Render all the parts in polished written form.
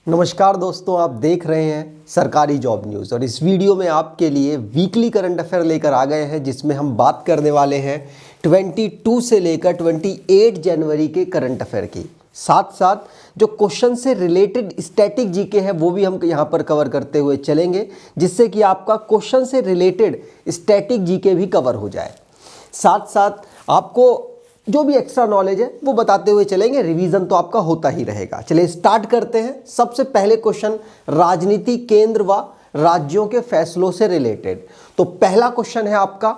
नमस्कार दोस्तों, आप देख रहे हैं सरकारी जॉब न्यूज़ और इस वीडियो में आपके लिए वीकली करंट अफेयर लेकर आ गए हैं, जिसमें हम बात करने वाले हैं 22 से लेकर 28 जनवरी के करंट अफेयर की। साथ साथ जो क्वेश्चन से रिलेटेड स्टैटिक जीके है वो भी हम यहाँ पर कवर करते हुए चलेंगे, जिससे कि आपका क्वेश्चन से रिलेटेड स्टैटिक जीके भी कवर हो जाए। साथ साथ आपको जो भी एक्स्ट्रा नॉलेज है वो बताते हुए चलेंगे, रिवीजन तो आपका होता ही रहेगा। चलिए स्टार्ट करते हैं। सबसे पहले क्वेश्चन राजनीति केंद्र व राज्यों के फैसलों से रिलेटेड। तो पहला क्वेश्चन है आपका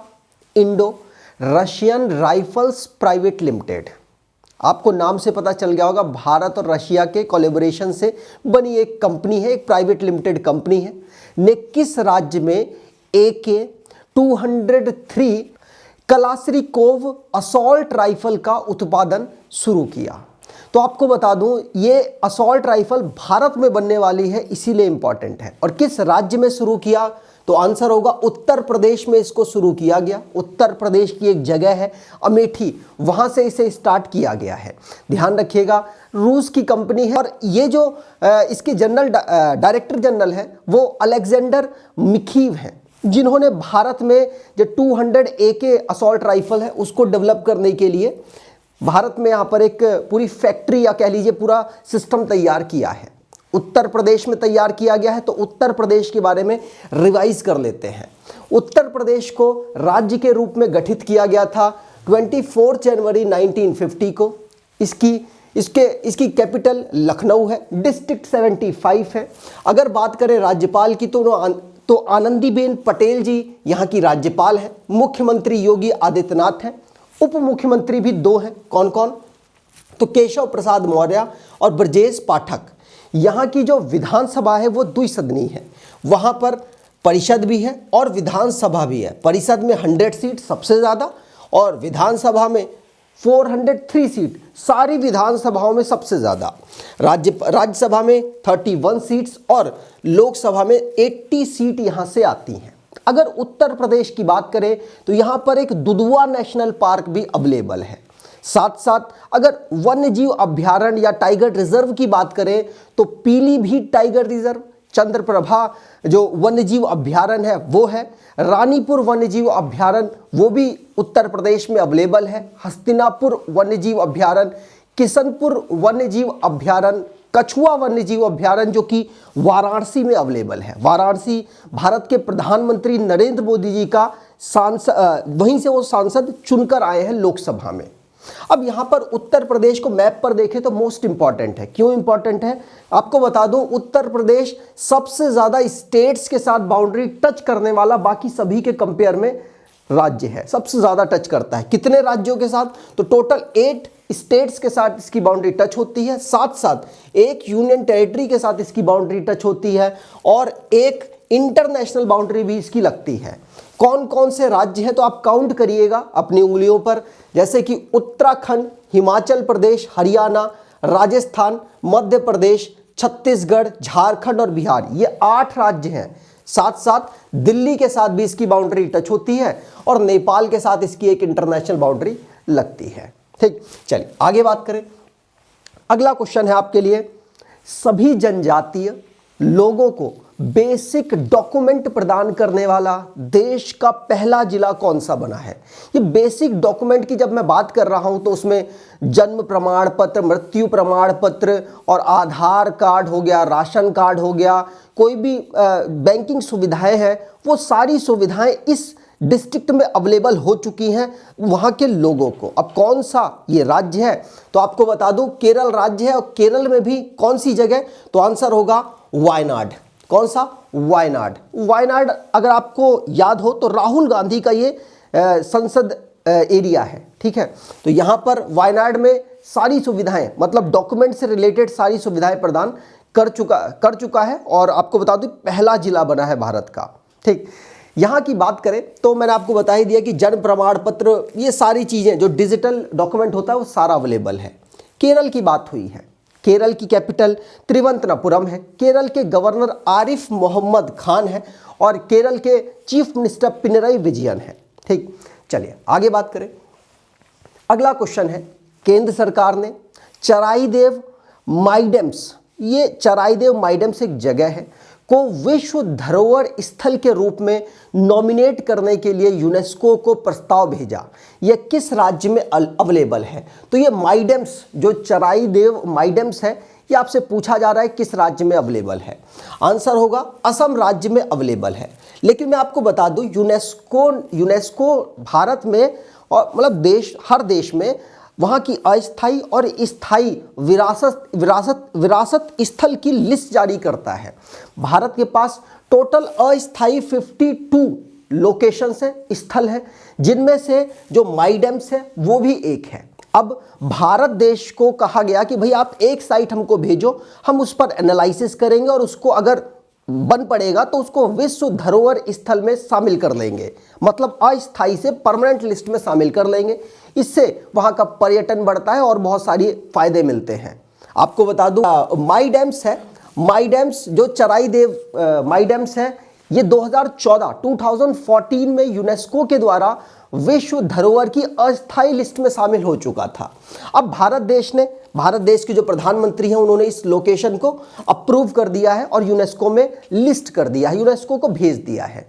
Indo Russian rifles private limited. आपको नाम से पता चल गया होगा, भारत और रशिया के कोलैबोरेशन से बनी एक कंपनी है, एक प्राइवेट लिमिटेड कंपनी है। ने किस राज्य में AK-203 कलाश्निकोव असॉल्ट राइफल का उत्पादन शुरू किया? तो आपको बता दूं, ये असॉल्ट राइफल भारत में बनने वाली है, इसीलिए इंपॉर्टेंट है। और किस राज्य में शुरू किया? तो आंसर होगा उत्तर प्रदेश में इसको शुरू किया गया। उत्तर प्रदेश की एक जगह है अमेठी, वहां से इसे स्टार्ट किया गया है। ध्यान रखिएगा, रूस की कंपनी है और ये जो इसके जनरल डायरेक्टर जनरल है वो अलेक्जेंडर मिखीव हैं, जिन्होंने भारत में जो 200 AK असॉल्ट राइफल है उसको डेवलप करने के लिए भारत में यहाँ पर एक पूरी फैक्ट्री या कह लीजिए पूरा सिस्टम तैयार किया है। उत्तर प्रदेश में तैयार किया गया है, तो उत्तर प्रदेश के बारे में रिवाइज कर लेते हैं। उत्तर प्रदेश को राज्य के रूप में गठित किया गया था 24 जनवरी 1950 को। इसकी कैपिटल लखनऊ है, डिस्ट्रिक्ट 75 है। अगर बात करें राज्यपाल की तो आनंदीबेन पटेल जी यहाँ की राज्यपाल हैं। मुख्यमंत्री योगी आदित्यनाथ हैं। उप मुख्यमंत्री भी 2 हैं। कौन कौन? तो केशव प्रसाद मौर्य और ब्रजेश पाठक। यहाँ की जो विधानसभा है वो द्विसदनी है, वहाँ पर परिषद भी है और विधानसभा भी है। परिषद में 100 सीट सबसे ज़्यादा और विधानसभा में 403 सीट, सारी विधानसभाओं में सबसे ज़्यादा। राज्यसभा में 31 सीट्स और लोकसभा में 80 सीट यहाँ से आती हैं। अगर उत्तर प्रदेश की बात करें तो यहाँ पर एक दुधवा नेशनल पार्क भी अवेलेबल है। साथ साथ अगर वन्यजीव अभ्यारण्य या टाइगर रिजर्व की बात करें तो पीलीभीत टाइगर रिजर्व, चंद्रप्रभा जो वन्यजीव अभ्यारण्य है वो है, रानीपुर वन्यजीव अभ्यारण्य वो भी उत्तर प्रदेश में अवेलेबल है, हस्तिनापुर वन्यजीव अभ्यारण्य, किशनपुर वन्यजीव अभ्यारण्य, कछुआ वन्यजीव अभ्यारण्य जो कि वाराणसी में अवेलेबल है। वाराणसी भारत के प्रधानमंत्री नरेंद्र मोदी जी का सांसद, वहीं से वो सांसद चुनकर आए हैं लोकसभा में। अब यहाँ पर उत्तर प्रदेश को मैप पर देखें तो मोस्ट इंपॉर्टेंट है। क्यों इंपॉर्टेंट है? आपको बता दूं, उत्तर प्रदेश सबसे ज्यादा स्टेट्स के साथ बाउंड्री टच करने वाला बाकी सभी के कंपेयर में राज्य है, सबसे ज्यादा टच करता है। कितने राज्यों के साथ? तो टोटल 8 स्टेट्स के साथ इसकी बाउंड्री टच होती है, साथ साथ एक यूनियन टेरिटरी के साथ इसकी बाउंड्री टच होती है और एक इंटरनेशनल बाउंड्री भी इसकी लगती है। कौन कौन से राज्य हैं तो आप काउंट करिएगा अपनी उंगलियों पर, जैसे कि उत्तराखंड, हिमाचल प्रदेश, हरियाणा, राजस्थान, मध्य प्रदेश, छत्तीसगढ़, झारखंड और बिहार। ये 8 राज्य हैं। साथ साथ दिल्ली के साथ भी इसकी बाउंड्री टच होती है और नेपाल के साथ इसकी एक इंटरनेशनल बाउंड्री लगती है। ठीक, चलिए आगे बात करें। अगला क्वेश्चन है आपके लिए, सभी जनजातीय लोगों को बेसिक डॉक्यूमेंट प्रदान करने वाला देश का पहला जिला कौन सा बना है? ये बेसिक डॉक्यूमेंट की जब मैं बात कर रहा हूं तो उसमें जन्म प्रमाण पत्र, मृत्यु प्रमाण पत्र और आधार कार्ड हो गया, राशन कार्ड हो गया, कोई भी बैंकिंग सुविधाएं हैं, वो सारी सुविधाएं इस डिस्ट्रिक्ट में अवेलेबल हो चुकी हैं वहाँ के लोगों को। अब कौन सा ये राज्य है तो आपको बता दूं, केरल राज्य है। और केरल में भी कौन सी जगह? तो आंसर होगा वायनाड। कौन सा? वायनाड। वायनाड अगर आपको याद हो तो राहुल गांधी का ये संसद एरिया है। ठीक है, तो यहाँ पर वायनाड में सारी सुविधाएं, मतलब डॉक्यूमेंट से रिलेटेड सारी सुविधाएं प्रदान कर चुका है और आपको बता दूं पहला जिला बना है भारत का। ठीक, यहाँ की बात करें तो मैंने आपको बता ही दिया कि जन्म प्रमाण पत्र, ये सारी चीज़ें जो डिजिटल डॉक्यूमेंट होता है वो सारा अवेलेबल है। केरल की बात हुई है, केरल की कैपिटल तिरुवनंतपुरम है। केरल के गवर्नर आरिफ मोहम्मद खान है और केरल के चीफ मिनिस्टर पिनरई विजयन है। ठीक, चलिए आगे बात करें। अगला क्वेश्चन है, केंद्र सरकार ने चराईदेव माइडेम्स ये चराईदेव माइडेम्स एक जगह है, को विश्व धरोहर स्थल के रूप में नॉमिनेट करने के लिए यूनेस्को को प्रस्ताव भेजा। यह किस राज्य में अवेलेबल है? तो ये माइडेम्स, जो चराईदेव माइडेम्स है, ये आपसे पूछा जा रहा है किस राज्य में अवेलेबल है। आंसर होगा असम राज्य में अवेलेबल है। लेकिन मैं आपको बता दूं, यूनेस्को भारत में और मतलब हर देश में वहाँ की अस्थायी और स्थायी विरासत स्थल की लिस्ट जारी करता है। भारत के पास टोटल अस्थायी 52 लोकेशंस है, स्थल है, जिनमें से जो माइडेम्स है वो भी एक है। अब भारत देश को कहा गया कि भाई आप एक साइट हमको भेजो, हम उस पर एनालिसिस करेंगे और उसको अगर बन पड़ेगा तो उसको विश्व धरोहर स्थल में शामिल कर लेंगे, मतलब अस्थायी से परमानेंट लिस्ट में शामिल कर लेंगे। इससे वहां का पर्यटन बढ़ता है और बहुत सारी फायदे मिलते हैं। आपको बता दूं, माइडेम्स है, माइडेम्स जो चराईदेव माइडेम्स है, ये 2014 में यूनेस्को के द्वारा विश्व धरोहर की अस्थायी लिस्ट में शामिल हो चुका था। अब भारत देश के जो प्रधानमंत्री हैं उन्होंने इस लोकेशन को अप्रूव कर दिया है और यूनेस्को में लिस्ट कर दिया है, यूनेस्को को भेज दिया है।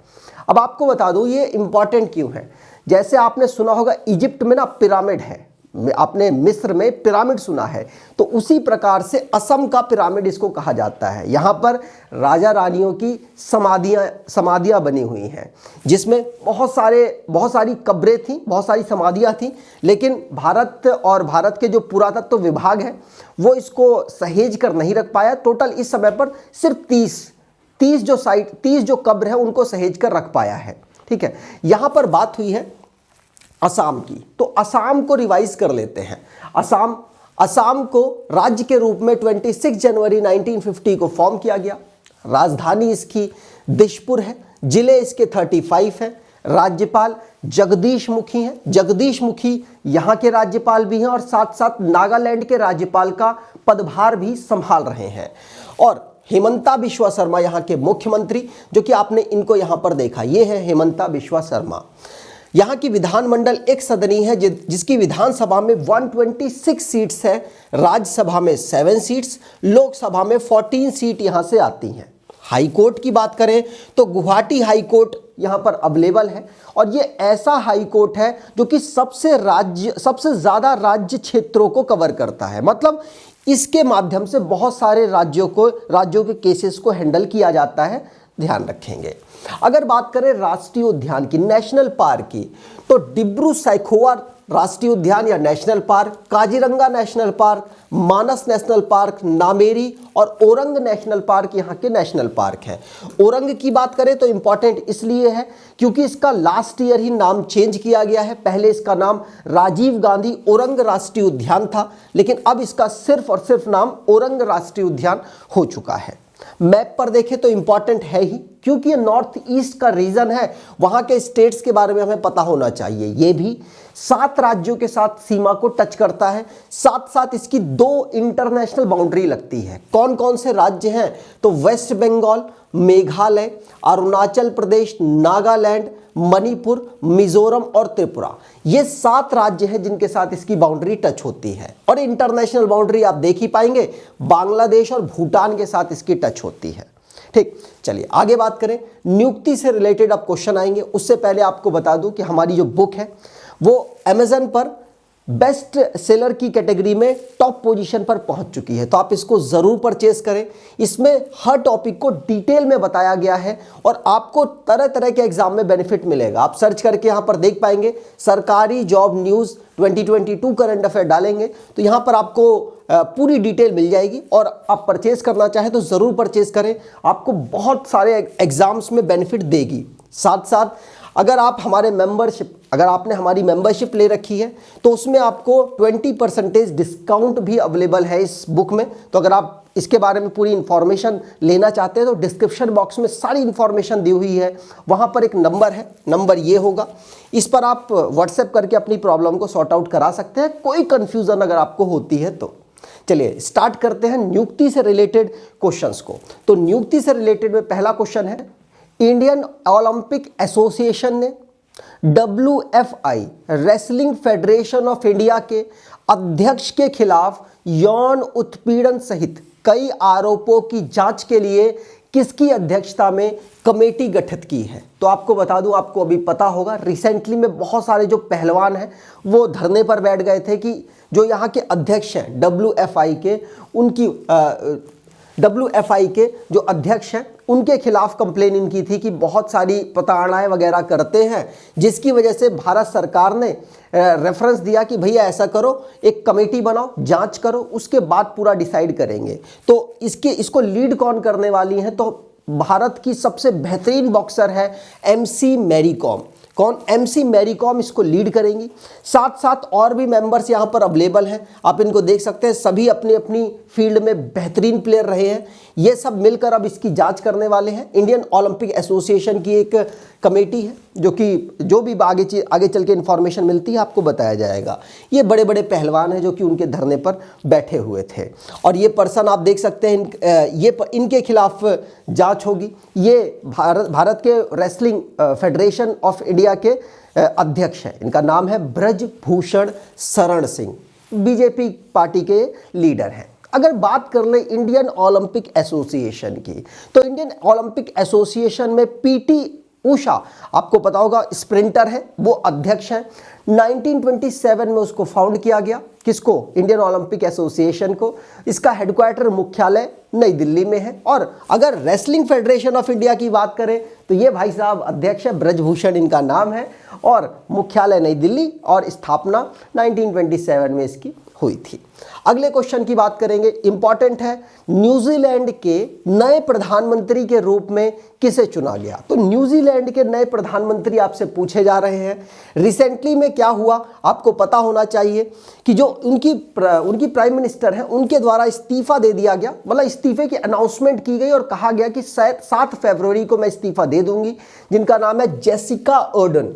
अब आपको बता दूं ये इंपॉर्टेंट क्यों है। जैसे आपने सुना होगा इजिप्ट में ना पिरामिड है, आपने मिस्र में पिरामिड सुना है, तो उसी प्रकार से असम का पिरामिड इसको कहा जाता है। यहाँ पर राजा रानियों की समाधियाँ बनी हुई हैं, जिसमें बहुत सारी कब्रें थीं, बहुत सारी समाधियाँ थीं। लेकिन भारत के जो पुरातत्व विभाग है वो इसको सहेज कर नहीं रख पाया। टोटल इस समय पर सिर्फ 30 जो कब्र है उनको सहेज कर रख पाया है। ठीक है, यहाँ पर बात हुई है असम की, तो असम को रिवाइज कर लेते हैं। असम को राज्य के रूप में 26 जनवरी 1950 को फॉर्म किया गया। राजधानी इसकी दिसपुर है, जिले इसके 35 हैं। राज्यपाल जगदीश मुखी हैं। जगदीश मुखी यहाँ के राज्यपाल भी हैं और साथ साथ नागालैंड के राज्यपाल का पदभार भी संभाल रहे हैं। और हेमंता बिश्वा शर्मा यहाँ के मुख्यमंत्री, जो कि आपने इनको यहाँ पर देखा, ये है हेमंता बिश्वा शर्मा। यहाँ की विधानमंडल एक सदनी है जिसकी विधानसभा में 126 सीट्स है, राज्यसभा में 7 सीट्स, लोकसभा में 14 सीट यहाँ से आती हैं। हाई कोर्ट की बात करें तो गुवाहाटी हाई कोर्ट यहाँ पर अवेलेबल है और ये ऐसा हाई कोर्ट है जो कि सबसे ज़्यादा राज्य क्षेत्रों को कवर करता है। मतलब इसके माध्यम से बहुत सारे राज्यों के केसेस को हैंडल किया जाता है, ध्यान रखेंगे। अगर बात करें राष्ट्रीय उद्यान की, नेशनल पार्क की, तो डिब्रू सैखोवा राष्ट्रीय उद्यान या national park, Kaziranga national park, Manas national park, Nameri और ओरंग नेशनल पार्क यहाँ के नेशनल पार्क हैं। ओरंग की बात करें तो इंपॉर्टेंट इसलिए है क्योंकि इसका लास्ट ईयर ही नाम चेंज किया गया है। पहले इसका नाम राजीव गांधी ओरंग राष्ट्रीय उद्यान था, लेकिन अब इसका सिर्फ और सिर्फ नाम ओरंग राष्ट्रीय उद्यान हो चुका है। मैप पर देखें तो इंपॉर्टेंट है ही, क्योंकि ये नॉर्थ ईस्ट का रीजन है, वहां के स्टेट्स के बारे में हमें पता होना चाहिए। ये भी 7 राज्यों के साथ सीमा को टच करता है, साथ साथ इसकी 2 इंटरनेशनल बाउंड्री लगती है। कौन कौन से राज्य हैं? तो वेस्ट बंगाल, मेघालय, अरुणाचल प्रदेश, नागालैंड, मणिपुर, मिजोरम और त्रिपुरा, ये 7 राज्य हैं जिनके साथ इसकी बाउंड्री टच होती है। और इंटरनेशनल बाउंड्री आप देख ही पाएंगे, बांग्लादेश और भूटान के साथ इसकी टच होती है। ठीक, चलिए आगे बात करें। नियुक्ति से रिलेटेड अब क्वेश्चन आएंगे, उससे पहले आपको बता दूं कि हमारी जो बुक है वो अमेज़न पर बेस्ट सेलर की कैटेगरी में टॉप पोजीशन पर पहुंच चुकी है, तो आप इसको ज़रूर परचेज करें। इसमें हर टॉपिक को डिटेल में बताया गया है और आपको तरह तरह के एग्जाम में बेनिफिट मिलेगा। आप सर्च करके यहाँ पर देख पाएंगे, सरकारी जॉब न्यूज़ 2022 करंट अफेयर डालेंगे तो यहाँ पर आपको पूरी डिटेल मिल जाएगी और आप परचेज करना चाहें तो ज़रूर परचेज करें, आपको बहुत सारे एग्जाम्स में बेनिफिट देगी। साथ साथ अगर आपने हमारी मेंबरशिप ले रखी है तो उसमें आपको 20% डिस्काउंट भी अवेलेबल है इस बुक में। तो अगर आप इसके बारे में पूरी इन्फॉर्मेशन लेना चाहते हैं तो डिस्क्रिप्शन बॉक्स में सारी इन्फॉर्मेशन दी हुई है, वहाँ पर एक नंबर है, नंबर ये होगा, इस पर आप व्हाट्सएप करके अपनी प्रॉब्लम को सॉर्ट आउट करा सकते हैं, कोई कन्फ्यूज़न अगर आपको होती है तो। चलिए स्टार्ट करते हैं नियुक्ति से रिलेटेड क्वेश्चंस को। तो नियुक्ति से रिलेटेड में पहला क्वेश्चन है, इंडियन ओलंपिक एसोसिएशन ने WFI wrestling federation of India के अध्यक्ष के खिलाफ यौन उत्पीड़न सहित कई आरोपों की जांच के लिए किसकी अध्यक्षता में कमेटी गठित की है? तो आपको बता दूं, आपको अभी पता होगा, रिसेंटली में बहुत सारे जो पहलवान हैं वो धरने पर बैठ गए थे कि जो यहाँ के अध्यक्ष हैं WFI के, उनकी WFI के जो अध्यक्ष हैं उनके खिलाफ कंप्लेन इनकी थी कि बहुत सारी प्रताड़नाएं वगैरह करते हैं, जिसकी वजह से भारत सरकार ने रेफरेंस दिया कि भैया ऐसा करो, एक कमेटी बनाओ, जांच करो, उसके बाद पूरा डिसाइड करेंगे। तो इसको लीड कौन करने वाली हैं? तो भारत की सबसे बेहतरीन बॉक्सर है MC मैरी कॉम। कौन? MC मैरी कॉम इसको लीड करेंगी। साथ साथ और भी मेंबर्स यहाँ पर अवेलेबल हैं, आप इनको देख सकते हैं, सभी अपनी अपनी फील्ड में बेहतरीन प्लेयर रहे हैं। ये सब मिलकर अब इसकी जांच करने वाले हैं। इंडियन ओलंपिक एसोसिएशन की एक कमेटी है जो भी आगे चल के इन्फॉर्मेशन मिलती है आपको बताया जाएगा। ये बड़े बड़े पहलवान हैं जो कि उनके धरने पर बैठे हुए थे, और ये पर्सन आप देख सकते हैं, इनके खिलाफ जांच होगी। ये भारत के रेसलिंग फेडरेशन ऑफ इंडिया के अध्यक्ष हैं। इनका नाम है ब्रजभूषण शरण सिंह, बीजेपी पार्टी के लीडर हैं। अगर बात कर ले इंडियन ओलंपिक एसोसिएशन की, तो इंडियन ओलंपिक एसोसिएशन में PT उषा, आपको पता होगा, स्प्रिंटर है, वो अध्यक्ष हैं। 1927 में उसको फाउंड किया गया। किसको? इंडियन ओलंपिक एसोसिएशन को। इसका हेडक्वार्टर मुख्यालय नई दिल्ली में है। और अगर रेसलिंग फेडरेशन ऑफ इंडिया की बात करें तो ये भाई साहब अध्यक्ष है, ब्रजभूषण इनका नाम है, और मुख्यालय नई दिल्ली, और स्थापना 1927 में इसकी हुई थी। अगले क्वेश्चन की बात करेंगे, इंपॉर्टेंट है, न्यूजीलैंड के नए प्रधानमंत्री के रूप में किसे चुना गया? तो न्यूजीलैंड के नए प्रधानमंत्री आपसे पूछे जा रहे हैं। रिसेंटली में क्या हुआ आपको पता होना चाहिए कि जो उनकी प्राइम मिनिस्टर हैं उनके द्वारा इस्तीफा दे दिया गया, मतलब इस्तीफे की अनाउंसमेंट की गई और कहा गया कि 7 फरवरी को मैं इस्तीफा दे दूंगी, जिनका नाम है जेसिका अर्डन।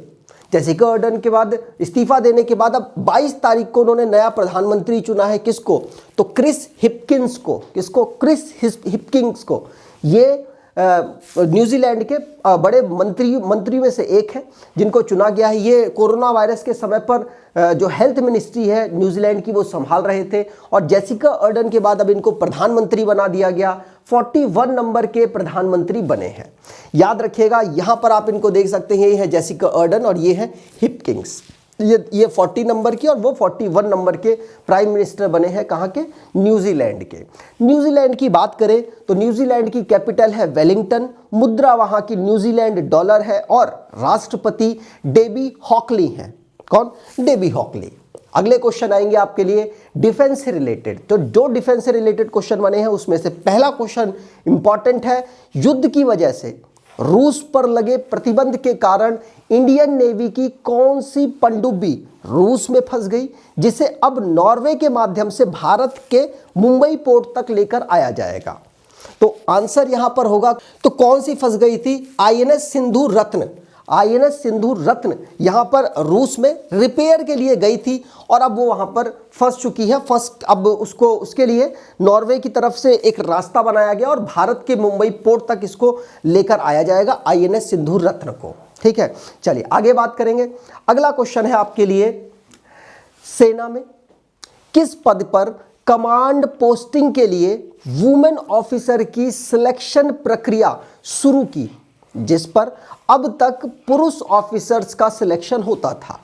जेसिका अर्डन के बाद इस्तीफा देने के बाद अब 22 तारीख को उन्होंने नया प्रधानमंत्री चुना है। किसको? तो क्रिस हिपकिंस को। किसको? क्रिस हिपकिंस को। ये न्यूजीलैंड के बड़े मंत्री में से एक है जिनको चुना गया है। ये कोरोना वायरस के समय पर जो हेल्थ मिनिस्ट्री है न्यूजीलैंड की वो संभाल रहे थे, और जेसिका अर्डन के बाद अब इनको प्रधानमंत्री बना दिया गया। 41 नंबर के प्रधानमंत्री बने हैं। याद रखिएगा, यहां पर आप इनको देख सकते हैं, ये है जेसिका अर्डन और ये है हिपकिंस। ये 40 नंबर की और वो 41 नंबर के प्राइम मिनिस्टर बने हैं। कहाँ के? न्यूजीलैंड के। न्यूजीलैंड की बात करें तो न्यूजीलैंड की कैपिटल है वेलिंगटन, मुद्रा वहाँ की न्यूजीलैंड डॉलर है, और राष्ट्रपति डेबी हॉकली हैं। कौन? डेबी हॉकली। अगले क्वेश्चन आएंगे आपके लिए डिफेंस से रिलेटेड। तो जो डिफेंस से रिलेटेड क्वेश्चन बने हैं उसमें से पहला क्वेश्चन इंपॉर्टेंट है, युद्ध की वजह से रूस पर लगे प्रतिबंध के कारण इंडियन नेवी की कौन सी पनडुब्बी रूस में फंस गई, जिसे अब नॉर्वे के माध्यम से भारत के मुंबई पोर्ट तक लेकर आया जाएगा? तो आंसर यहां पर होगा, तो कौन सी फंस गई थी? INS सिंधु रत्न। INS सिंधु रत्न यहां पर रूस में रिपेयर के लिए गई थी, और अब वो वहां पर फंस चुकी है। अब उसके लिए नॉर्वे की तरफ से एक रास्ता बनाया गया और भारत के मुंबई पोर्ट तक इसको लेकर आया जाएगा, INS सिंधु रत्न को। ठीक है, चलिए आगे बात करेंगे। अगला क्वेश्चन है आपके लिए, सेना में किस पद पर कमांड पोस्टिंग के लिए वुमेन ऑफिसर की सिलेक्शन प्रक्रिया शुरू की, जिस पर अब तक पुरुष ऑफिसर्स का सिलेक्शन होता था?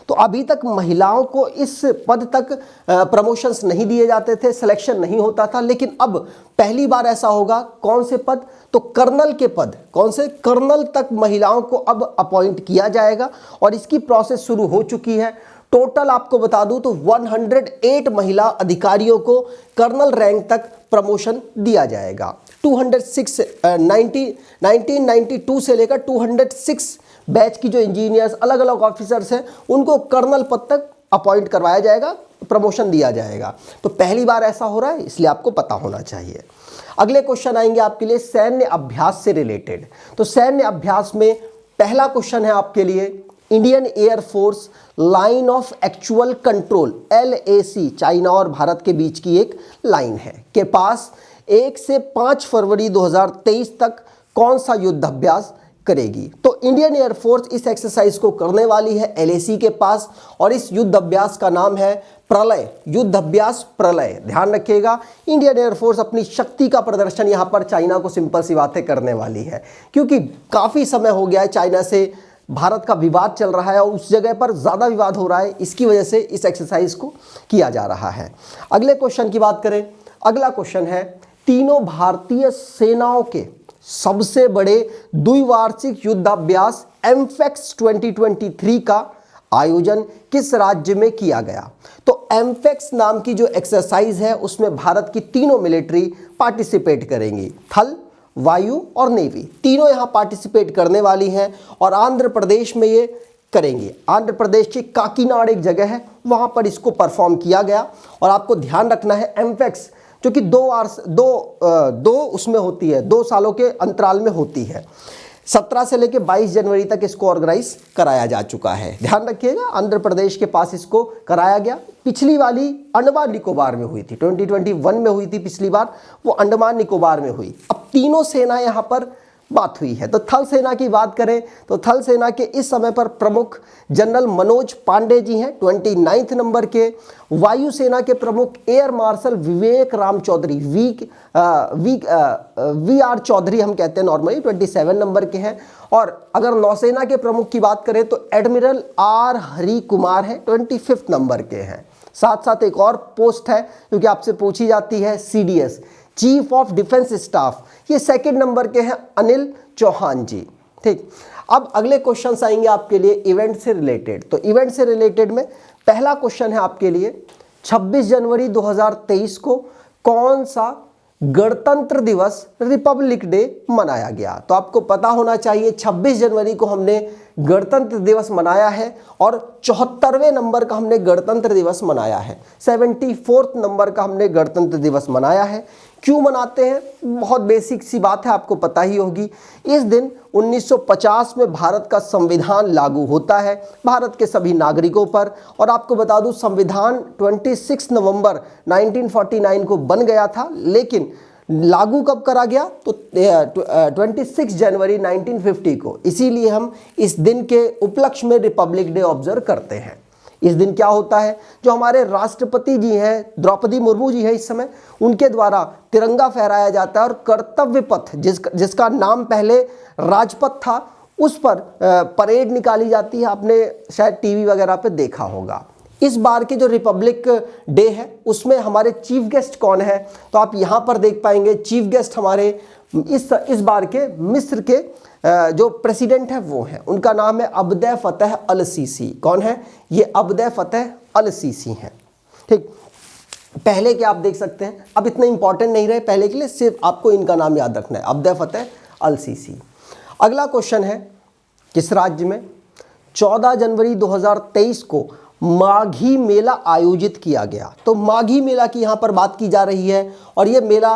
तो अभी तक महिलाओं को इस पद तक प्रमोशंस नहीं दिए जाते थे, सिलेक्शन नहीं होता था, लेकिन अब पहली बार ऐसा होगा। कौन से पद? तो कर्नल के पद। कौन से? कर्नल तक महिलाओं को अब अपॉइंट किया जाएगा, और इसकी प्रोसेस शुरू हो चुकी है। टोटल आपको बता दूं तो 108 महिला अधिकारियों को कर्नल रैंक तक प्रमोशन दिया जाएगा। 1992 से लेकर 206 बैच की जो इंजीनियर्स, अलग अलग ऑफिसर्स हैं, उनको कर्नल पद तक अपॉइंट करवाया जाएगा, प्रमोशन दिया जाएगा। तो पहली बार ऐसा हो रहा है, इसलिए आपको पता होना चाहिए। अगले क्वेश्चन आएंगे आपके लिए सैन्य अभ्यास से रिलेटेड। तो सैन्य अभ्यास में पहला क्वेश्चन है आपके लिए, Indian air force line of actual control LAC, China और भारत के बीच की एक लाइन है, के पास 1 से 5 फरवरी 2023 तक कौन सा युद्धाभ्यास करेगी। तो इंडियन एयरफोर्स इस एक्सरसाइज को करने वाली है LAC के पास और इस युद्ध अभ्यास का नाम है प्रलय, युद्ध अभ्यास प्रलय। ध्यान रखिएगा, इंडियन एयरफोर्स अपनी शक्ति का प्रदर्शन यहां पर चाइना को सिंपल सी बातें करने वाली है, क्योंकि काफी समय हो गया है चाइना से भारत का विवाद चल रहा है और उस जगह पर ज्यादा विवाद हो रहा है, इसकी वजह से इस एक्सरसाइज को किया जा रहा है। अगले क्वेश्चन की बात करें, अगला क्वेश्चन है तीनों भारतीय सेनाओं के सबसे बड़े द्विवार्षिक युद्धाभ्यास एमफेक्स 2023 का आयोजन किस राज्य में किया गया। तो एमफेक्स नाम की जो एक्सरसाइज है उसमें भारत की तीनों मिलिट्री पार्टिसिपेट करेंगी, थल, वायु और नेवी, तीनों यहां पार्टिसिपेट करने वाली हैं और आंध्र प्रदेश में ये करेंगे। आंध्र प्रदेश के काकीनाड एक जगह है, वहां पर इसको परफॉर्म किया गया। और आपको ध्यान रखना है एमफेक्स जो कि दो उसमें होती है, 2 सालों के अंतराल में होती है। 17 से लेकर 22 जनवरी तक इसको ऑर्गेनाइज कराया जा चुका है। ध्यान रखिएगा, आंध्र प्रदेश के पास इसको कराया गया। पिछली वाली अंडमान निकोबार में हुई थी, 2021 में हुई थी पिछली बार, वो अंडमान निकोबार में हुई। अब तीनों सेना यहाँ पर बात हुई है। तो थल सेना की बात करें तो थल सेना के इस समय पर प्रमुख जनरल मनोज पांडे जी हैं 29 नंबर के। वायु सेना के प्रमुख air marshal Vivek Ram Chaudhari V R Chaudhari हम कहते हैं नॉर्मली, 27 नंबर के हैं। और अगर नौसेना के प्रमुख की बात करें तो एडमिरल आर हरि कुमार है, 25 नंबर के हैं। साथ साथ एक और पोस्ट है क्योंकि आपसे पूछी जाती है, CDS chief of defence staff, ये 2nd नंबर के हैं अनिल चौहान जी। ठीक, अब अगले क्वेश्चंस आएंगे आपके लिए इवेंट से रिलेटेड। तो इवेंट से रिलेटेड में पहला क्वेश्चन है आपके लिए, 26 जनवरी 2023 को कौन सा गणतंत्र दिवस रिपब्लिक डे मनाया गया। तो आपको पता होना चाहिए 26 जनवरी को हमने गणतंत्र दिवस मनाया है और 74वें नंबर का हमने गणतंत्र दिवस मनाया है, 74th नंबर का हमने गणतंत्र दिवस मनाया है। क्यों मनाते हैं, बहुत बेसिक सी बात है, आपको पता ही होगी। इस दिन 1950 में भारत का संविधान लागू होता है भारत के सभी नागरिकों पर। और आपको बता दूं संविधान 26 नवंबर 1949 को बन गया था, लेकिन लागू कब करा गया तो 26 जनवरी 1950 को। इसीलिए हम इस दिन के उपलक्ष्य में रिपब्लिक डे ऑब्जर्व करते हैं। इस दिन क्या होता है, जो हमारे राष्ट्रपति जी हैं द्रौपदी मुर्मू जी हैं इस समय, उनके द्वारा तिरंगा फहराया जाता है और कर्तव्य पथ जिसका नाम पहले राजपथ था उस पर परेड निकाली जाती है। आपने शायद टीवी वगैरह पे देखा होगा। इस बार के जो रिपब्लिक डे है उसमें हमारे चीफ गेस्ट कौन है, तो आप यहाँ पर देख पाएंगे चीफ गेस्ट हमारे इस बार के मिस्र के जो प्रेसिडेंट है वो है, उनका नाम है अब्देल फतेह अल सीसी। कौन है ये, अब्देल फतेह अल सीसी हैं। ठीक, पहले के आप देख सकते हैं, अब इतना इंपॉर्टेंट नहीं रहे पहले के लिए, सिर्फ आपको इनका नाम याद रखना है, अब्देल फतेह अल सीसी। अगला क्वेश्चन है, किस राज्य में 14 जनवरी 2023 को माघी मेला आयोजित किया गया। तो माघी मेला की यहाँ पर बात की जा रही है और ये मेला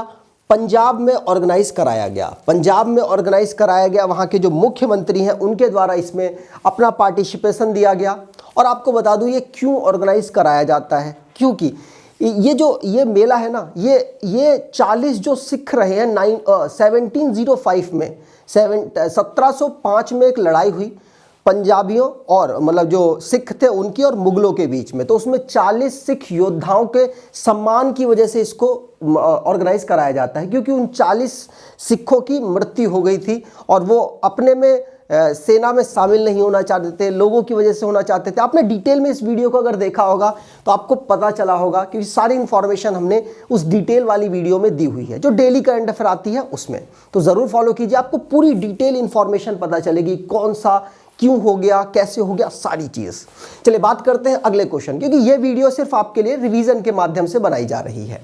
पंजाब में ऑर्गेनाइज कराया गया। पंजाब में ऑर्गेनाइज कराया गया, वहाँ के जो मुख्यमंत्री हैं उनके द्वारा इसमें अपना पार्टिसिपेशन दिया गया। और आपको बता दूँ ये क्यों ऑर्गेनाइज कराया जाता है, क्योंकि ये मेला है ना, ये 40 जो सिख रहे हैं 1705 में 1705 में एक लड़ाई हुई पंजाबियों और मतलब जो सिख थे उनकी और मुगलों के बीच में। तो उसमें 40 सिख योद्धाओं के सम्मान की वजह से इसको ऑर्गेनाइज कराया जाता है, क्योंकि उन 40 सिखों की मृत्यु हो गई थी और वो अपने में सेना में शामिल नहीं होना चाहते थे, लोगों की वजह से होना चाहते थे। आपने डिटेल में इस वीडियो को अगर देखा होगा तो आपको पता चला होगा, क्योंकि सारी इन्फॉर्मेशन हमने उस डिटेल वाली वीडियो में दी हुई है जो डेली करंट अफेयर आती है उसमें। तो ज़रूर फॉलो कीजिए, आपको पूरी डिटेल इन्फॉर्मेशन पता चलेगी, कौन सा क्यों हो गया, कैसे हो गया, सारी चीज़। चलिए बात करते हैं अगले क्वेश्चन, क्योंकि ये वीडियो सिर्फ आपके लिए रिवीजन के माध्यम से बनाई जा रही है।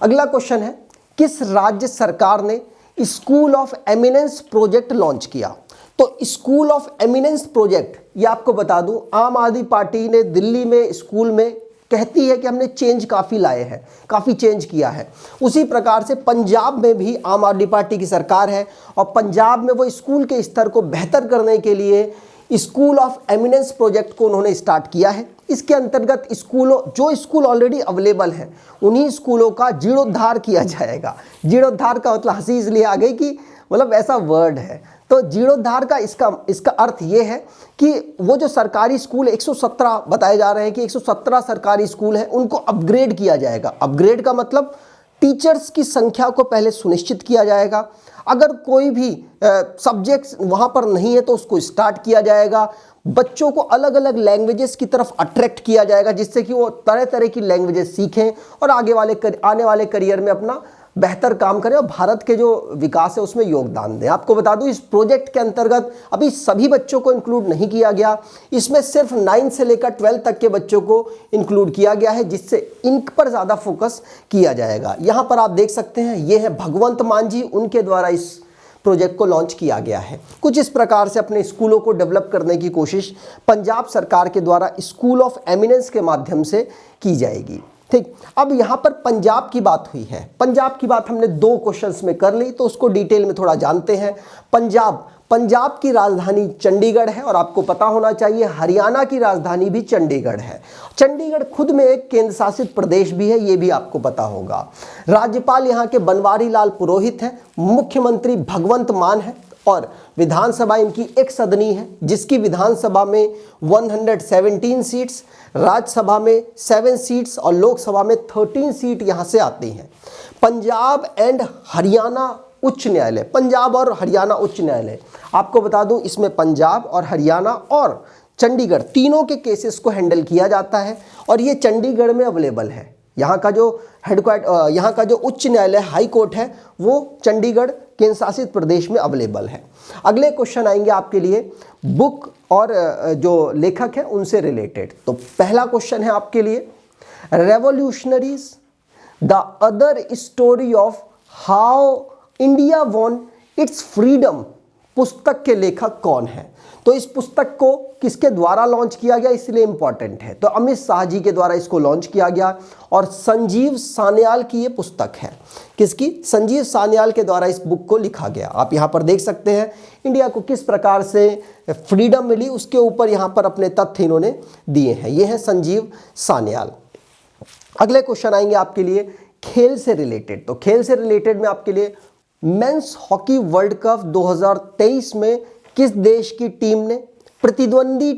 अगला क्वेश्चन है, किस राज्य सरकार ने school of eminence project launch किया। तो स्कूल ऑफ एमिनेंस प्रोजेक्ट, ये आपको बता दूं, आम आदमी पार्टी ने दिल्ली में स्कूल में कहती है कि हमने चेंज काफ़ी लाए हैं, काफ़ी चेंज किया है। उसी प्रकार से पंजाब में भी आम आदमी पार्टी की सरकार है और पंजाब में वो स्कूल के स्तर को बेहतर करने के लिए स्कूल ऑफ एमिनेंस प्रोजेक्ट को उन्होंने स्टार्ट किया है। इसके अंतर्गत जो स्कूल ऑलरेडी अवेलेबल हैं उन्हीं स्कूलों का जीर्णोद्धार किया जाएगा। जीर्णोद्धार का मतलब हंसी इसलिए आ गई कि मतलब ऐसा वर्ड है। तो जीर्णोद्धार का इसका अर्थ ये है कि वो जो सरकारी स्कूल 117 बताए जा रहे हैं कि 117 सरकारी स्कूल हैं, उनको अपग्रेड किया जाएगा। अपग्रेड का मतलब टीचर्स की संख्या को पहले सुनिश्चित किया जाएगा। अगर कोई भी सब्जेक्ट्स वहाँ पर नहीं है तो उसको स्टार्ट किया जाएगा। बच्चों को अलग अलग लैंग्वेजेस की तरफ अट्रैक्ट किया जाएगा, जिससे कि वो तरह तरह की लैंग्वेजेस सीखें और आने वाले करियर में अपना बेहतर काम करें और भारत के जो विकास है उसमें योगदान दें। आपको बता दूं, इस प्रोजेक्ट के अंतर्गत अभी सभी बच्चों को इंक्लूड नहीं किया गया, इसमें सिर्फ 9 से लेकर 12 तक के बच्चों को इंक्लूड किया गया है, जिससे इन पर ज़्यादा फोकस किया जाएगा। यहाँ पर आप देख सकते हैं, ये है भगवंत मान जी, उनके द्वारा इस प्रोजेक्ट को लॉन्च किया गया है। कुछ इस प्रकार से अपने स्कूलों को डेवलप करने की कोशिश पंजाब सरकार के द्वारा स्कूल ऑफ एमिनेंस के माध्यम से की जाएगी। ठीक, अब यहाँ पर पंजाब की बात हुई है। पंजाब की बात हमने 2 क्वेश्चंस में कर ली, तो उसको डिटेल में थोड़ा जानते हैं। पंजाब की राजधानी चंडीगढ़ है और आपको पता होना चाहिए हरियाणा की राजधानी भी चंडीगढ़ है। चंडीगढ़ खुद में एक केंद्र शासित प्रदेश भी है, ये भी आपको पता होगा। राज्यपाल यहाँ के बनवारी लाल पुरोहित हैं, मुख्यमंत्री भगवंत मान है और विधानसभा इनकी एक सदनी है, जिसकी विधानसभा में 117 सीट्स, राज्यसभा में 7 सीट्स और लोकसभा में 13 सीट यहाँ से आती हैं। पंजाब एंड हरियाणा उच्च न्यायालय, पंजाब और हरियाणा उच्च न्यायालय, आपको बता दूं इसमें पंजाब और हरियाणा और चंडीगढ़ तीनों के केसेस को हैंडल किया जाता है और ये चंडीगढ़ में अवेलेबल है। यहाँ का जो यहाँ का जो उच्च न्यायालय हाई कोर्ट है वो चंडीगढ़ केंद्र शासित प्रदेश में अवेलेबल है। अगले क्वेश्चन आएंगे आपके लिए बुक और जो लेखक है उनसे रिलेटेड। तो पहला क्वेश्चन है आपके लिए, revolutionaries the other story of how India won it's freedom पुस्तक के लेखक कौन है? तो इस पुस्तक को किसके द्वारा लॉन्च किया गया, इसलिए इंपॉर्टेंट है। तो अमित शाह जी के द्वारा इसको लॉन्च किया गया और संजीव सान्याल की ये पुस्तक है। किसकी? संजीव सान्याल के द्वारा इस बुक को लिखा गया। आप यहाँ पर देख सकते हैं इंडिया को किस प्रकार से फ्रीडम मिली, उसके ऊपर यहाँ पर अपने तथ्य इन्होंने दिए हैं। ये है संजीव सान्याल। अगले क्वेश्चन आएंगे आपके लिए खेल से रिलेटेड। तो खेल से रिलेटेड में आपके लिए मेंस हॉकी वर्ल्ड कप 2023 में किस देश की टीम ने प्रतिद्वंदी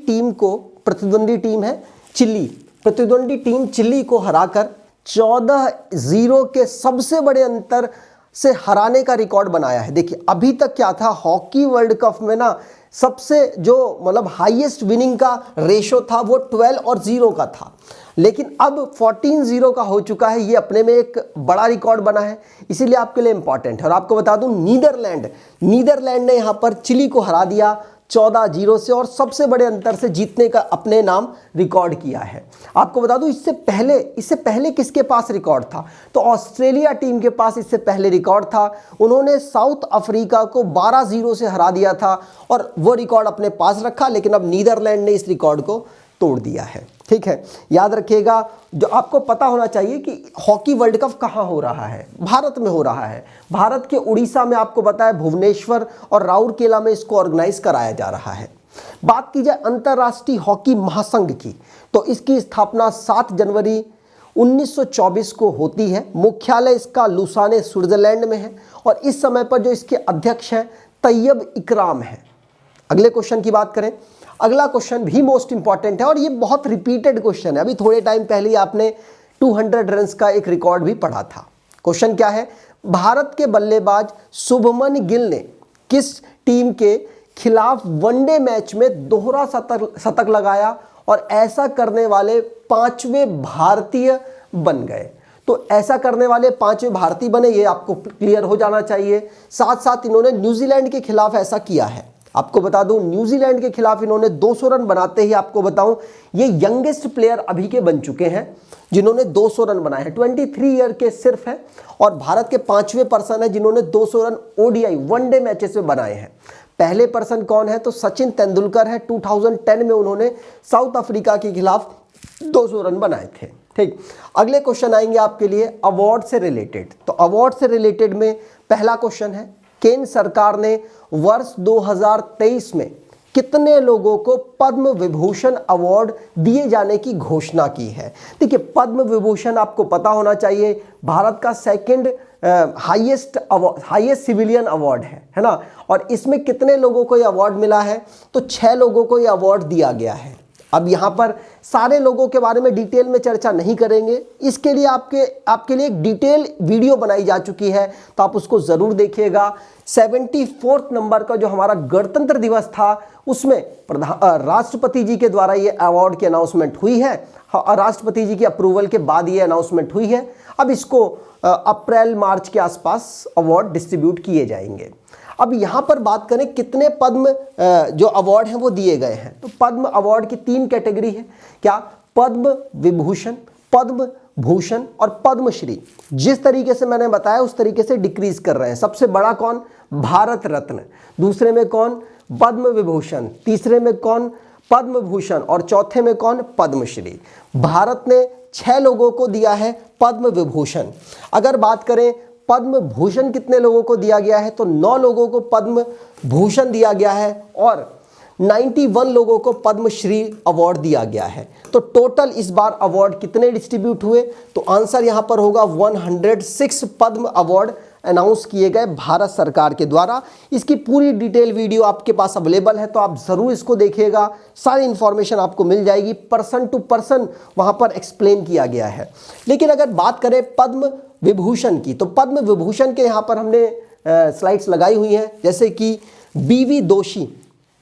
टीम है चिली, प्रतिद्वंदी टीम चिली को हराकर 14-0 के सबसे बड़े अंतर से हराने का रिकॉर्ड बनाया है। देखिए अभी तक क्या था, हॉकी वर्ल्ड कप में ना सबसे जो मतलब हाईएस्ट विनिंग का रेशो था वो 12-0 का था, लेकिन अब 14-0 का हो चुका है। ये अपने में एक बड़ा रिकॉर्ड बना है, इसीलिए आपके लिए इंपॉर्टेंट है। और आपको बता दूं नीदरलैंड ने यहाँ पर चिली को हरा दिया 14-0 से और सबसे बड़े अंतर से जीतने का अपने नाम रिकॉर्ड किया है। आपको बता दूं इससे पहले किसके पास रिकॉर्ड था? तो ऑस्ट्रेलिया टीम के पास इससे पहले रिकॉर्ड था। उन्होंने साउथ अफ्रीका को 12-0 से हरा दिया था और वो रिकॉर्ड अपने पास रखा, लेकिन अब नीदरलैंड ने इस रिकॉर्ड को तोड़ दिया है। ठीक है, याद रखिएगा। जो आपको पता होना चाहिए कि हॉकी वर्ल्ड कप कहाँ हो रहा है, भारत में हो रहा है। भारत के उड़ीसा में आपको पता है भुवनेश्वर और राउरकेला में इसको ऑर्गेनाइज कराया जा रहा है। बात की जाए अंतर्राष्ट्रीय हॉकी महासंघ की, तो इसकी स्थापना 7 जनवरी 1924 को होती है। मुख्यालय इसका लुसाने स्विट्जरलैंड में है और इस समय पर जो इसके अध्यक्ष हैं तैयब इकराम है। अगले क्वेश्चन की बात करें, अगला क्वेश्चन भी मोस्ट इंपॉर्टेंट है और ये बहुत रिपीटेड क्वेश्चन है। अभी थोड़े टाइम पहले ही आपने 200 रन्स का एक रिकॉर्ड भी पढ़ा था। क्वेश्चन क्या है, भारत के बल्लेबाज शुभमन गिल ने किस टीम के खिलाफ वनडे मैच में दोहरा शतक लगाया और ऐसा करने वाले 5वें भारतीय बन गए? तो ऐसा करने वाले 5वें भारतीय बने, ये आपको क्लियर हो जाना चाहिए। साथ साथ इन्होंने न्यूजीलैंड के खिलाफ ऐसा किया है। आपको बता दूं न्यूजीलैंड के खिलाफ इन्होंने 200 रन बनाते ही आपको बताऊं ये यंगेस्ट प्लेयर अभी के बन चुके हैं जिन्होंने 200 रन बनाए हैं। 23 ईयर के सिर्फ है और भारत के 5वें पर्सन है जिन्होंने 200 रन ओडीआई वनडे मैचेस में बनाए हैं। पहले पर्सन कौन है? तो सचिन तेंदुलकर है। 2010 में उन्होंने साउथ अफ्रीका के खिलाफ 200 रन बनाए थे। ठीक, अगले क्वेश्चन आएंगे आपके लिए अवार्ड से रिलेटेड। तो अवार्ड से रिलेटेड में पहला क्वेश्चन है, केंद्र सरकार ने वर्ष 2023 में कितने लोगों को पद्म विभूषण अवार्ड दिए जाने की घोषणा की है। देखिए, पद्म विभूषण आपको पता होना चाहिए भारत का सेकंड हाईएस्ट सिविलियन अवार्ड है ना। और इसमें कितने लोगों को ये अवार्ड मिला है, तो 6 लोगों को ये अवार्ड दिया गया है। अब यहाँ पर सारे लोगों के बारे में डिटेल में चर्चा नहीं करेंगे, इसके लिए आपके लिए एक डिटेल वीडियो बनाई जा चुकी है, तो आप उसको ज़रूर देखिएगा। 74 नंबर का जो हमारा गणतंत्र दिवस था उसमें राष्ट्रपति जी के द्वारा ये अवार्ड की अनाउंसमेंट हुई है। राष्ट्रपति जी की अप्रूवल के बाद ये अनाउंसमेंट हुई है। अब इसको अप्रैल मार्च के आसपास अवार्ड डिस्ट्रीब्यूट किए जाएंगे। अब यहाँ पर बात करें कितने पद्म जो अवार्ड हैं वो दिए गए हैं, तो पद्म अवार्ड की 3 कैटेगरी है। क्या? पद्म विभूषण, पद्म भूषण और पद्मश्री। जिस तरीके से मैंने बताया उस तरीके से डिक्रीज कर रहे हैं। सबसे बड़ा कौन? भारत रत्न। दूसरे में कौन? पद्म विभूषण। तीसरे में कौन? पद्म भूषण। और चौथे में कौन? पद्मश्री। भारत ने 6 लोगों को दिया है पद्म विभूषण। अगर बात करें पद्म भूषण कितने लोगों को दिया गया है, तो 9 लोगों को पद्म भूषण दिया गया है और 91 लोगों को पद्मश्री अवार्ड दिया गया है। तो टोटल इस बार अवार्ड कितने डिस्ट्रीब्यूट हुए, तो आंसर यहां पर होगा 106 पद्म अवार्ड अनाउंस किए गए भारत सरकार के द्वारा। इसकी पूरी डिटेल वीडियो आपके पास अवेलेबल है, तो आप ज़रूर इसको देखिएगा। सारी इन्फॉर्मेशन आपको मिल जाएगी, पर्सन टू पर्सन वहाँ पर एक्सप्लेन किया गया है। लेकिन अगर बात करें पद्म विभूषण की, तो पद्म विभूषण के यहाँ पर हमने स्लाइड्स लगाई हुई हैं, जैसे कि बीवी दोषी,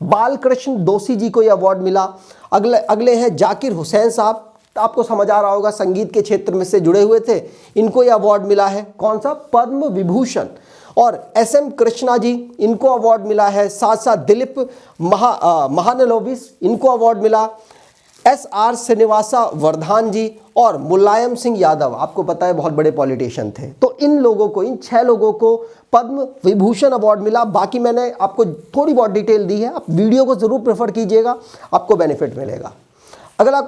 बालकृष्ण दोषी जी को यह अवार्ड मिला। अगले हैं जाकिर हुसैन साहब, आपको समझ आ रहा होगा संगीत के क्षेत्र में से जुड़े हुए थे, इनको यह अवार्ड मिला है। कौन सा? पद्म विभूषण। और SM कृष्णा जी, इनको अवार्ड मिला है। साथ साथ दिलीप महानलोबिस, इनको अवार्ड मिला। SR श्रीनिवासा वर्धान जी और मुलायम सिंह यादव, आपको पता है बहुत बड़े पॉलिटिशियन थे। तो इन लोगों को, इन 6 लोगों को पद्म विभूषण अवार्ड मिला। बाकी मैंने आपको थोड़ी बहुत डिटेल दी है, आप वीडियो को जरूर प्रेफर कीजिएगा, आपको बेनिफिट मिलेगा। अगला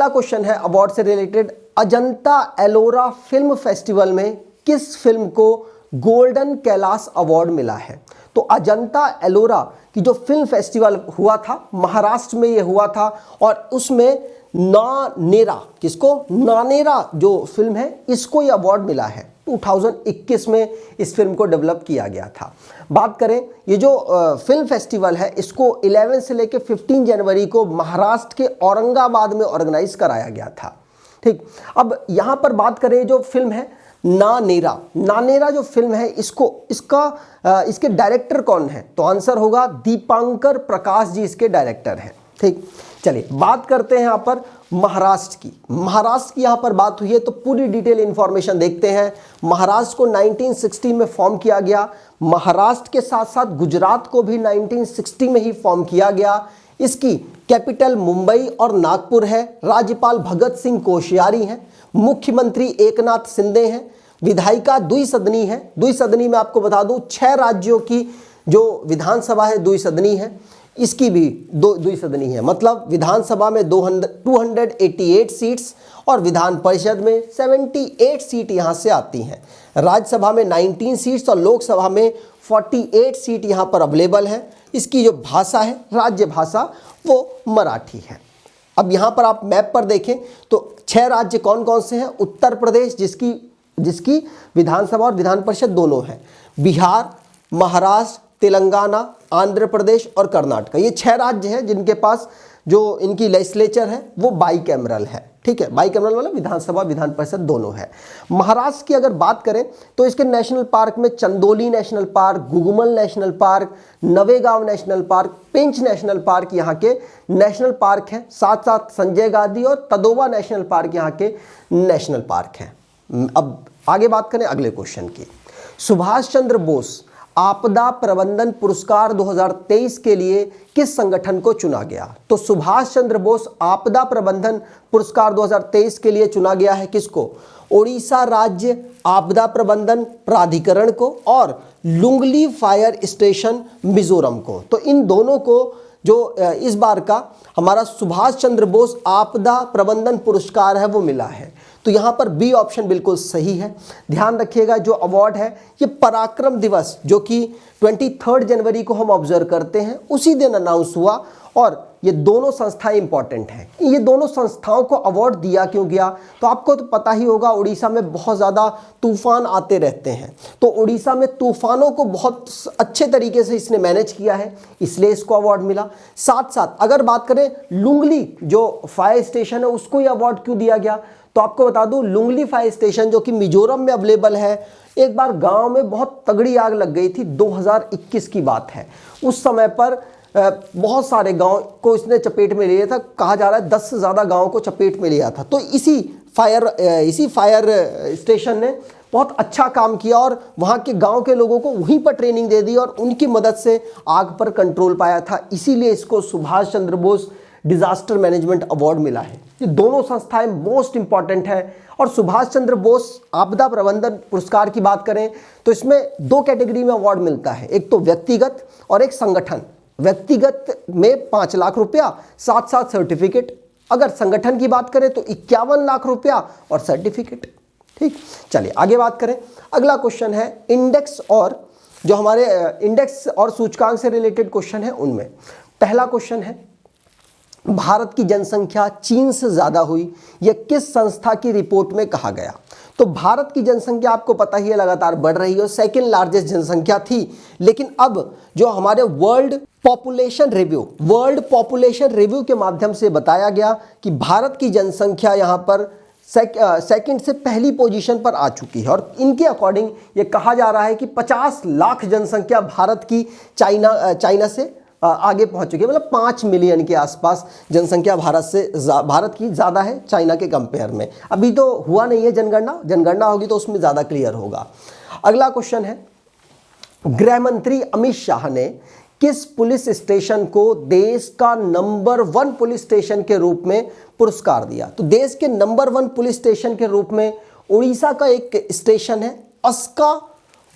क्वेश्चन है अवार्ड से related. Ajanta Ellora film festival में किस फिल्म को गोल्डन कैलाश अवार्ड मिला है? तो अजंता एलोरा की जो फिल्म फेस्टिवल हुआ था महाराष्ट्र में ये हुआ था, और उसमें नानेरा, किसको? नानेरा जो फिल्म है इसको ये अवार्ड मिला है। 2021 में इस फिल्म को डेवलप किया गया था। बात करें ये जो फिल्म फेस्टिवल है, इसको 11 से लेकर 15 जनवरी को महाराष्ट्र के औरंगाबाद में ऑर्गेनाइज कराया गया था। ठीक, अब यहाँ पर बात करें जो फिल्म है नानेरा जो फिल्म है, इसके डायरेक्टर कौन है? तो आंसर होगा दीपांकर प्रकाश जी इसके डायरेक्टर हैं। ठीक, चलिए बात करते हैं यहाँ पर महाराष्ट्र की यहाँ पर बात हुई है, तो पूरी डिटेल इंफॉर्मेशन देखते हैं। महाराष्ट्र को 1960 में फॉर्म किया गया। महाराष्ट्र के साथ साथ गुजरात को भी 1960 में ही फॉर्म किया गया। इसकी कैपिटल मुंबई और नागपुर है। राज्यपाल भगत सिंह कोश्यारी हैं। मुख्यमंत्री एकनाथ शिंदे हैं। विधायिका द्विसदनी है। द्विसदनी में आपको बता दूं 6 राज्यों की जो विधानसभा है द्विसदनी है, इसकी भी द्विसदनी है। मतलब विधानसभा में 288 सीट्स और विधान परिषद में 78 सीट यहाँ से आती हैं। राज्यसभा में 19 सीट्स और लोकसभा में 48 सीट यहाँ पर अवेलेबल है। इसकी जो भाषा है, राज्य भाषा, वो मराठी है। अब यहाँ पर आप मैप पर देखें तो 6 राज्य कौन कौन से हैं? उत्तर प्रदेश जिसकी विधानसभा और विधान परिषद दोनों है। बिहार, महाराष्ट्र, तेलंगाना, आंध्र प्रदेश और कर्नाटक, ये 6 राज्य हैं जिनके पास जो इनकी लेजिस्लेचर है वो बाईकैमरल है। ठीक है, बाईकैमरल मतलब विधानसभा विधान परिषद दोनों है। महाराष्ट्र की अगर बात करें तो इसके नेशनल पार्क में Chandoli national park, Gugamal national park, Navegaon national park, Pench national park यहाँ के नेशनल पार्क हैं। साथ साथ संजय गांधी और तदोवा नेशनल पार्क यहाँ के नेशनल पार्क हैं। अब आगे बात करें अगले क्वेश्चन की। सुभाष चंद्र बोस आपदा प्रबंधन पुरस्कार 2023 के लिए किस संगठन को चुना गया? तो सुभाष चंद्र बोस आपदा प्रबंधन पुरस्कार 2023 के लिए चुना गया है किसको? ओडिशा राज्य आपदा प्रबंधन प्राधिकरण को और लुंगली फायर स्टेशन मिजोरम को। तो इन दोनों को जो इस बार का हमारा सुभाष चंद्र बोस आपदा प्रबंधन पुरस्कार है वो मिला है। तो यहाँ पर बी ऑप्शन बिल्कुल सही है। ध्यान रखिएगा जो अवार्ड है ये पराक्रम दिवस जो कि 23 जनवरी को हम ऑब्जर्व करते हैं उसी दिन अनाउंस हुआ, और ये दोनों संस्थाएं इंपॉर्टेंट हैं। ये दोनों संस्थाओं को अवार्ड दिया क्यों गया, तो आपको तो पता ही होगा उड़ीसा में बहुत ज़्यादा तूफान आते रहते हैं, तो उड़ीसा में तूफानों को बहुत अच्छे तरीके से इसने मैनेज किया है, इसलिए इसको अवार्ड मिला। साथ साथ अगर बात करें लुंगली जो फायर स्टेशन है उसको ये अवार्ड क्यों दिया गया, तो आपको बता दूं लुंगली फायर स्टेशन जो कि मिजोरम में अवेलेबल है, एक बार गांव में बहुत तगड़ी आग लग गई थी, 2021 की बात है। उस समय पर बहुत सारे गांव को इसने चपेट में लिया था, कहा जा रहा है 10 से ज़्यादा गांव को चपेट में लिया था। तो इसी फायर स्टेशन ने बहुत अच्छा काम किया और वहाँ के गांव के लोगों को वहीं पर ट्रेनिंग दे दी और उनकी मदद से आग पर कंट्रोल पाया था, इसीलिए इसको Subhash Chandra Bose disaster management award मिला है। ये दोनों संस्थाएं मोस्ट इंपॉर्टेंट है। और सुभाष चंद्र बोस आपदा प्रबंधन पुरस्कार की बात करें तो इसमें 2 कैटेगरी में अवार्ड मिलता है, एक तो व्यक्तिगत और एक संगठन। व्यक्तिगत में 5 लाख रुपया, साथ साथ सर्टिफिकेट। अगर संगठन की बात करें तो 51 लाख रुपया और सर्टिफिकेट। ठीक, चलिए आगे बात करें। अगला क्वेश्चन है इंडेक्स और जो हमारे इंडेक्स और सूचकांक से रिलेटेड क्वेश्चन है उनमें। पहला क्वेश्चन है भारत की जनसंख्या चीन से ज्यादा हुई, यह किस संस्था की रिपोर्ट में कहा गया। तो भारत की जनसंख्या आपको पता ही है लगातार बढ़ रही है, सेकंड लार्जेस्ट जनसंख्या थी, लेकिन अब जो हमारे वर्ल्ड पॉपुलेशन रिव्यू के माध्यम से बताया गया कि भारत की जनसंख्या यहाँ पर सेकंड से पहली पोजीशन पर आ चुकी है। और इनके अकॉर्डिंग ये कहा जा रहा है कि 50 लाख जनसंख्या भारत की चाइना से आगे पहुंच चुकी है, मतलब 5 मिलियन के आसपास जनसंख्या भारत की ज़्यादा है चाइना के कंपेयर में। अभी तो हुआ नहीं है जनगणना होगी तो उसमें ज़्यादा क्लियर होगा। अगला क्वेश्चन है गृह मंत्री अमित शाह ने किस पुलिस स्टेशन को देश का नंबर 1 पुलिस स्टेशन के रूप में पुरस्कार दिया। तो देश के नंबर 1 पुलिस स्टेशन के रूप में उड़ीसा का एक स्टेशन है अस्का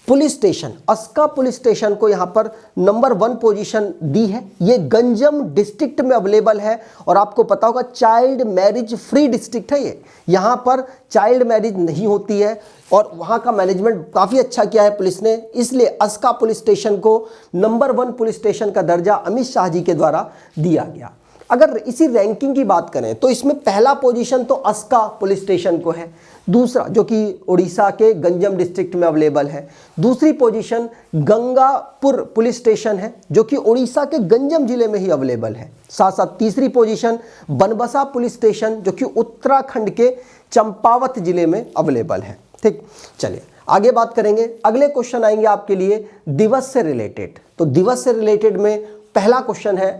पुलिस स्टेशन को यहाँ पर नंबर 1 पोजीशन दी है। ये गंजम डिस्ट्रिक्ट में अवेलेबल है और आपको पता होगा चाइल्ड मैरिज फ्री डिस्ट्रिक्ट है ये, यहाँ पर चाइल्ड मैरिज नहीं होती है और वहाँ का मैनेजमेंट काफ़ी अच्छा किया है पुलिस ने, इसलिए अस्का पुलिस स्टेशन को नंबर 1 पुलिस स्टेशन का दर्जा अमित शाह जी के द्वारा दिया गया। अगर इसी रैंकिंग की बात करें तो इसमें पहला पोजीशन तो अस्का पुलिस स्टेशन को है, दूसरा जो कि उड़ीसा के गंजम डिस्ट्रिक्ट में अवेलेबल है, दूसरी पोजीशन गंगापुर पुलिस स्टेशन है जो कि उड़ीसा के गंजम जिले में ही अवेलेबल है, साथ साथ तीसरी पोजीशन बनबसा पुलिस स्टेशन जो कि उत्तराखंड के चंपावत जिले में अवेलेबल है। ठीक, चलिए आगे बात करेंगे। अगले क्वेश्चन आएंगे आपके लिए दिवस से रिलेटेड। तो दिवस से रिलेटेड में पहला क्वेश्चन है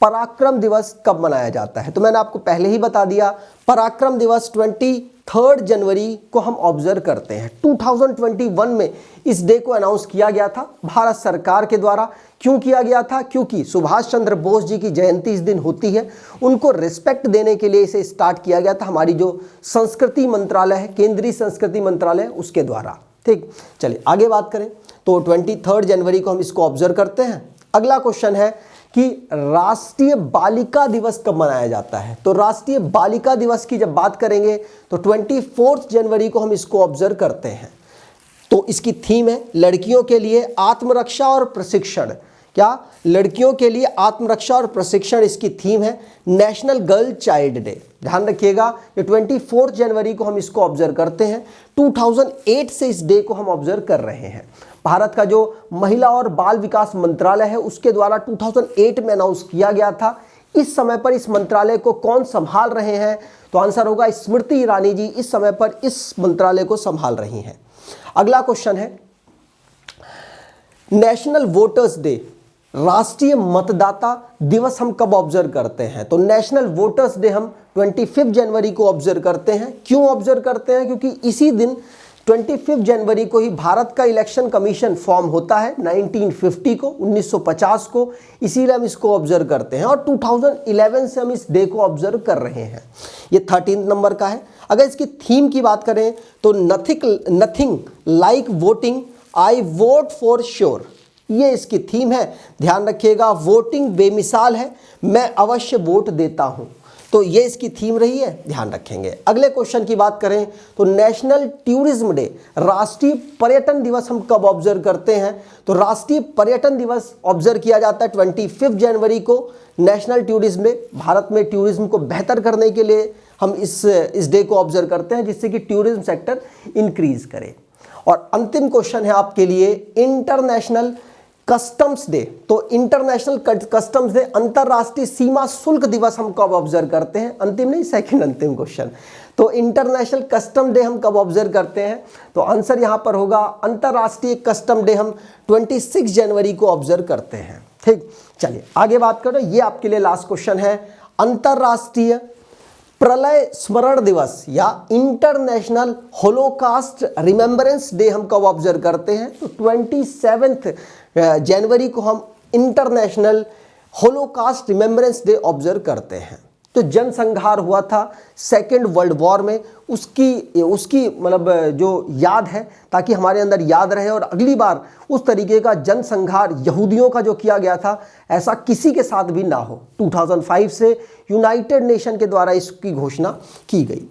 पराक्रम दिवस कब मनाया जाता है। तो मैंने आपको पहले ही बता दिया पराक्रम दिवस 23 जनवरी को हम ऑब्जर्व करते हैं। 2021 में इस डे को अनाउंस किया गया था भारत सरकार के द्वारा। क्यों किया गया था, क्योंकि सुभाष चंद्र बोस जी की जयंती इस दिन होती है, उनको रिस्पेक्ट देने के लिए इसे स्टार्ट किया गया था हमारी जो संस्कृति मंत्रालय है, केंद्रीय संस्कृति मंत्रालय, उसके द्वारा। ठीक, चलिए आगे बात करें तो 23 जनवरी को हम इसको ऑब्जर्व करते हैं। अगला क्वेश्चन है कि राष्ट्रीय बालिका दिवस कब मनाया जाता है। तो राष्ट्रीय बालिका दिवस की जब बात करेंगे तो 24 जनवरी को हम इसको ऑब्जर्व करते हैं। तो इसकी थीम है लड़कियों के लिए आत्मरक्षा और प्रशिक्षण। क्या, लड़कियों के लिए आत्मरक्षा और प्रशिक्षण इसकी थीम है। नेशनल गर्ल चाइल्ड डे, ध्यान रखिएगा ये 24 जनवरी को हम इसको ऑब्जर्व करते हैं। 2008 से इस डे को हम ऑब्जर्व कर रहे हैं। भारत का जो महिला और बाल विकास मंत्रालय है उसके द्वारा 2008 में अनाउंस किया गया था। इस समय पर इस मंत्रालय को कौन संभाल रहे हैं, तो आंसर होगा स्मृति ईरानी जी इस समय पर इस मंत्रालय को संभाल रही हैं। अगला क्वेश्चन है नेशनल वोटर्स डे, राष्ट्रीय मतदाता दिवस हम कब ऑब्जर्व करते हैं। तो नेशनल वोटर्स डे हम 25 जनवरी को ऑब्जर्व करते हैं। क्यों ऑब्जर्व करते हैं, क्योंकि इसी दिन 25 जनवरी को ही भारत का इलेक्शन कमीशन फॉर्म होता है 1950 को, इसीलिए हम इसको ऑब्जर्व करते हैं। और 2011 से हम इस डे को ऑब्जर्व कर रहे हैं। ये 13 नंबर का है। अगर इसकी थीम की बात करें तो nothing like voting, I vote for sure, ये इसकी थीम है। ध्यान रखिएगा वोटिंग बेमिसाल है, मैं अवश्य वोट देता हूं। तो ये इसकी थीम रही है, ध्यान रखेंगे। अगले क्वेश्चन की बात करें तो नेशनल टूरिज्म डे, राष्ट्रीय पर्यटन दिवस हम कब ऑब्जर्व करते हैं? तो राष्ट्रीय पर्यटन दिवस ऑब्जर्व किया जाता है 25 जनवरी को। नेशनल टूरिज्म डे, भारत में टूरिज्म को बेहतर करने के लिए हम इस डे को ऑब्जर्व करते हैं, जिससे कि टूरिज्म सेक्टर इंक्रीज करे। और अंतिम क्वेश्चन है आपके लिए इंटरनेशनल कस्टम्स डे। तो इंटरनेशनल कस्टम्स डे, अंतरराष्ट्रीय सीमा शुल्क दिवस हम कब ऑब्जर्व करते हैं? अंतिम नहीं, सेकंड अंतिम क्वेश्चन। तो इंटरनेशनल कस्टम डे हम कब ऑब्जर्व करते हैं? तो आंसर यहां पर होगा अंतरराष्ट्रीय कस्टम डे हम 26 जनवरी को ऑब्जर्व करते हैं। ठीक, चलिए आगे बात करो। ये आपके लिए लास्ट क्वेश्चन है, अंतरराष्ट्रीय प्रलय स्मरण दिवस या इंटरनेशनल होलोकास्ट रिमेम्बरेंस डे हम कब ऑब्जर्व करते हैं? तो 27 जनवरी को हम international Holocaust remembrance day observe करते हैं। तो जनसंहार हुआ था सेकेंड वर्ल्ड वॉर में, उसकी मतलब जो याद है, ताकि हमारे अंदर याद रहे और अगली बार उस तरीके का जनसंहार यहूदियों का जो किया गया था ऐसा किसी के साथ भी ना हो। 2005 से यूनाइटेड नेशन के द्वारा इसकी घोषणा की गई।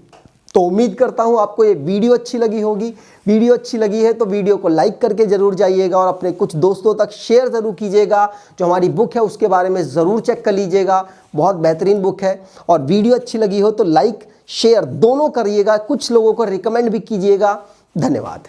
तो उम्मीद करता हूं आपको ये वीडियो अच्छी लगी होगी। वीडियो अच्छी लगी है तो वीडियो को लाइक करके ज़रूर जाइएगा और अपने कुछ दोस्तों तक शेयर ज़रूर कीजिएगा। जो हमारी बुक है उसके बारे में ज़रूर चेक कर लीजिएगा, बहुत बेहतरीन बुक है। और वीडियो अच्छी लगी हो तो लाइक शेयर दोनों करिएगा, कुछ लोगों को रिकमेंड भी कीजिएगा। धन्यवाद।